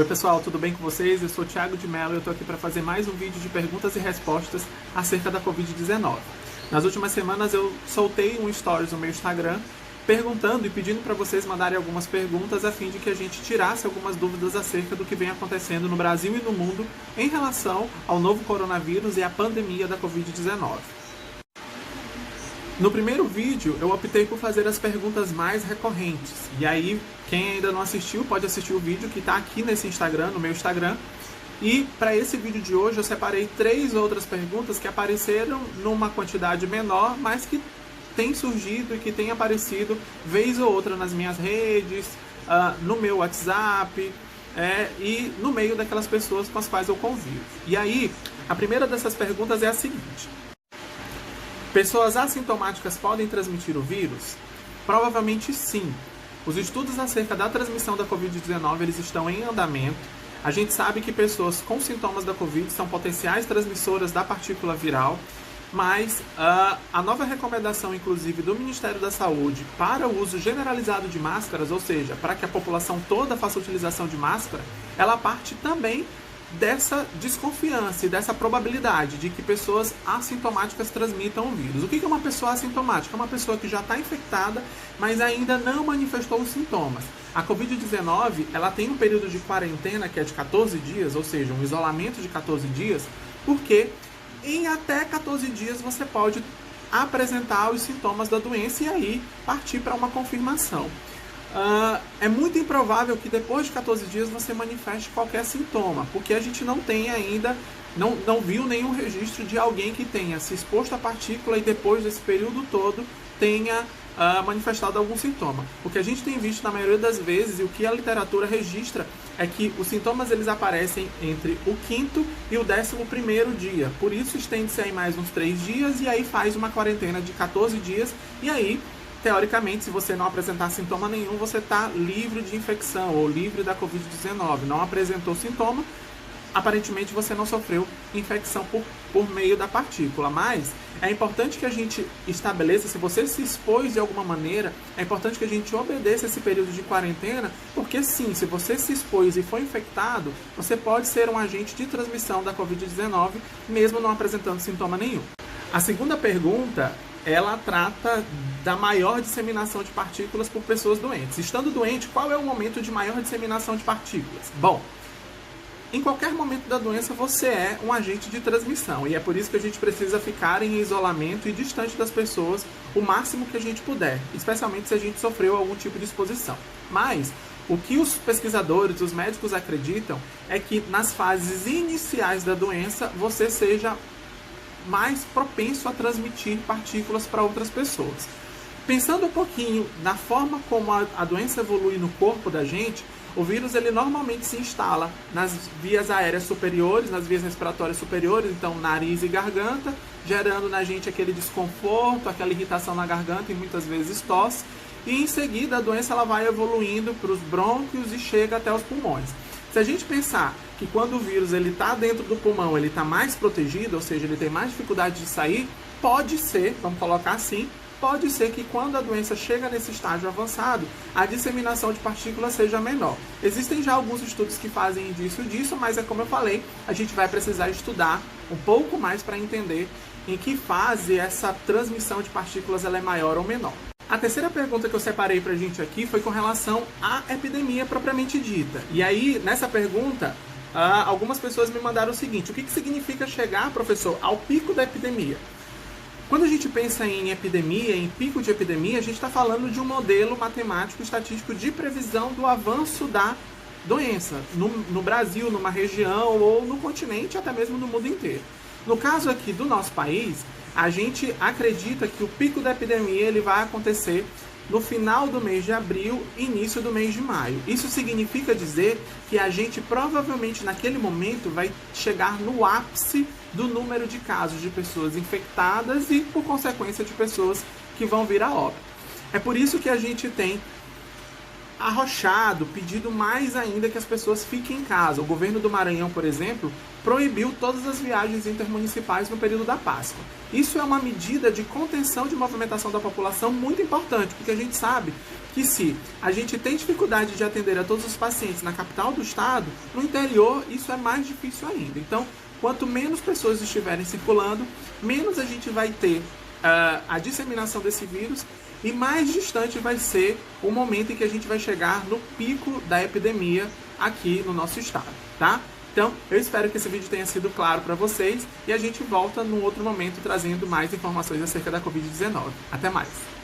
Oi pessoal, tudo bem com vocês? Eu sou o Thiago de Mello e eu estou aqui para fazer mais um vídeo de perguntas e respostas acerca da Covid-19. Nas últimas semanas eu soltei um stories no meu Instagram perguntando e pedindo para vocês mandarem algumas perguntas a fim de que a gente tirasse algumas dúvidas acerca do que vem acontecendo no Brasil e no mundo em relação ao novo coronavírus e à pandemia da Covid-19. No primeiro vídeo, eu optei por fazer as perguntas mais recorrentes. E aí, quem ainda não assistiu, pode assistir o vídeo que está aqui nesse Instagram, no meu Instagram. E para esse vídeo de hoje, eu separei 3 outras perguntas que apareceram numa quantidade menor, mas que tem surgido e que tem aparecido vez ou outra nas minhas redes, no meu WhatsApp e no meio daquelas pessoas com as quais eu convivo. E aí, a primeira dessas perguntas é a seguinte: pessoas assintomáticas podem transmitir o vírus? Provavelmente sim. Os estudos acerca da transmissão da Covid-19 eles estão em andamento. A gente sabe que pessoas com sintomas da Covid são potenciais transmissoras da partícula viral, mas a nova recomendação, inclusive, do Ministério da Saúde para o uso generalizado de máscaras, ou seja, para que a população toda faça utilização de máscara, ela parte também dessa desconfiança e dessa probabilidade de que pessoas assintomáticas transmitam o vírus. O que é uma pessoa assintomática? É uma pessoa que já está infectada, mas ainda não manifestou os sintomas. A Covid-19, ela tem um período de quarentena que é de 14 dias, ou seja, um isolamento de 14 dias, porque em até 14 dias você pode apresentar os sintomas da doença e aí partir para uma confirmação. É muito improvável que depois de 14 dias você manifeste qualquer sintoma, porque a gente não tem ainda, não viu nenhum registro de alguém que tenha se exposto à partícula e depois desse período todo tenha manifestado algum sintoma. O que a gente tem visto na maioria das vezes e o que a literatura registra é que os sintomas eles aparecem entre o 5º e o 11º dia. Por isso estende-se aí mais uns 3 dias e aí faz uma quarentena de 14 dias e aí, teoricamente, se você não apresentar sintoma nenhum, você está livre de infecção ou livre da Covid-19. Não apresentou sintoma, aparentemente você não sofreu infecção por meio da partícula. Mas é importante que a gente estabeleça, se você se expôs de alguma maneira, é importante que a gente obedeça esse período de quarentena, porque sim, se você se expôs e foi infectado, você pode ser um agente de transmissão da Covid-19, mesmo não apresentando sintoma nenhum. A segunda pergunta, ela trata da maior disseminação de partículas por pessoas doentes. Estando doente, qual é o momento de maior disseminação de partículas? Bom, em qualquer momento da doença você é um agente de transmissão e é por isso que a gente precisa ficar em isolamento e distante das pessoas o máximo que a gente puder, especialmente se a gente sofreu algum tipo de exposição. Mas o que os pesquisadores, os médicos acreditam é que nas fases iniciais da doença você seja mais propenso a transmitir partículas para outras pessoas. Pensando um pouquinho na forma como a doença evolui no corpo da gente, o vírus ele normalmente se instala nas vias aéreas superiores, nas vias respiratórias superiores, então nariz e garganta, gerando na gente aquele desconforto, aquela irritação na garganta e muitas vezes tosse. E em seguida a doença ela vai evoluindo para os brônquios e chega até os pulmões. Se a gente pensar que quando o vírus está dentro do pulmão, ele está mais protegido, ou seja, ele tem mais dificuldade de sair, pode ser, vamos colocar assim, pode ser que quando a doença chega nesse estágio avançado, a disseminação de partículas seja menor. Existem já alguns estudos que fazem indício disso, mas é como eu falei, a gente vai precisar estudar um pouco mais para entender em que fase essa transmissão de partículas ela é maior ou menor. A terceira pergunta que eu separei pra gente aqui foi com relação à epidemia propriamente dita. E aí, nessa pergunta, algumas pessoas me mandaram o seguinte: o que significa chegar, professor, ao pico da epidemia? Quando a gente pensa em epidemia, em pico de epidemia, a gente está falando de um modelo matemático estatístico de previsão do avanço da doença no Brasil, numa região ou no continente, até mesmo no mundo inteiro. No caso aqui do nosso país, a gente acredita que o pico da epidemia ele vai acontecer no final do mês de abril, início do mês de maio. Isso significa dizer que a gente provavelmente naquele momento vai chegar no ápice do número de casos de pessoas infectadas e, por consequência, de pessoas que vão vir a óbito. É por isso que a gente tem arrochado, pedido mais ainda que as pessoas fiquem em casa. O governo do Maranhão, por exemplo, proibiu todas as viagens intermunicipais no período da Páscoa. Isso é uma medida de contenção de movimentação da população muito importante, porque a gente sabe que se a gente tem dificuldade de atender a todos os pacientes na capital do estado, no interior isso é mais difícil ainda. Então, quanto menos pessoas estiverem circulando, menos a gente vai ter a disseminação desse vírus e mais distante vai ser o momento em que a gente vai chegar no pico da epidemia aqui no nosso estado, tá? Então, eu espero que esse vídeo tenha sido claro para vocês e a gente volta num outro momento trazendo mais informações acerca da Covid-19. Até mais!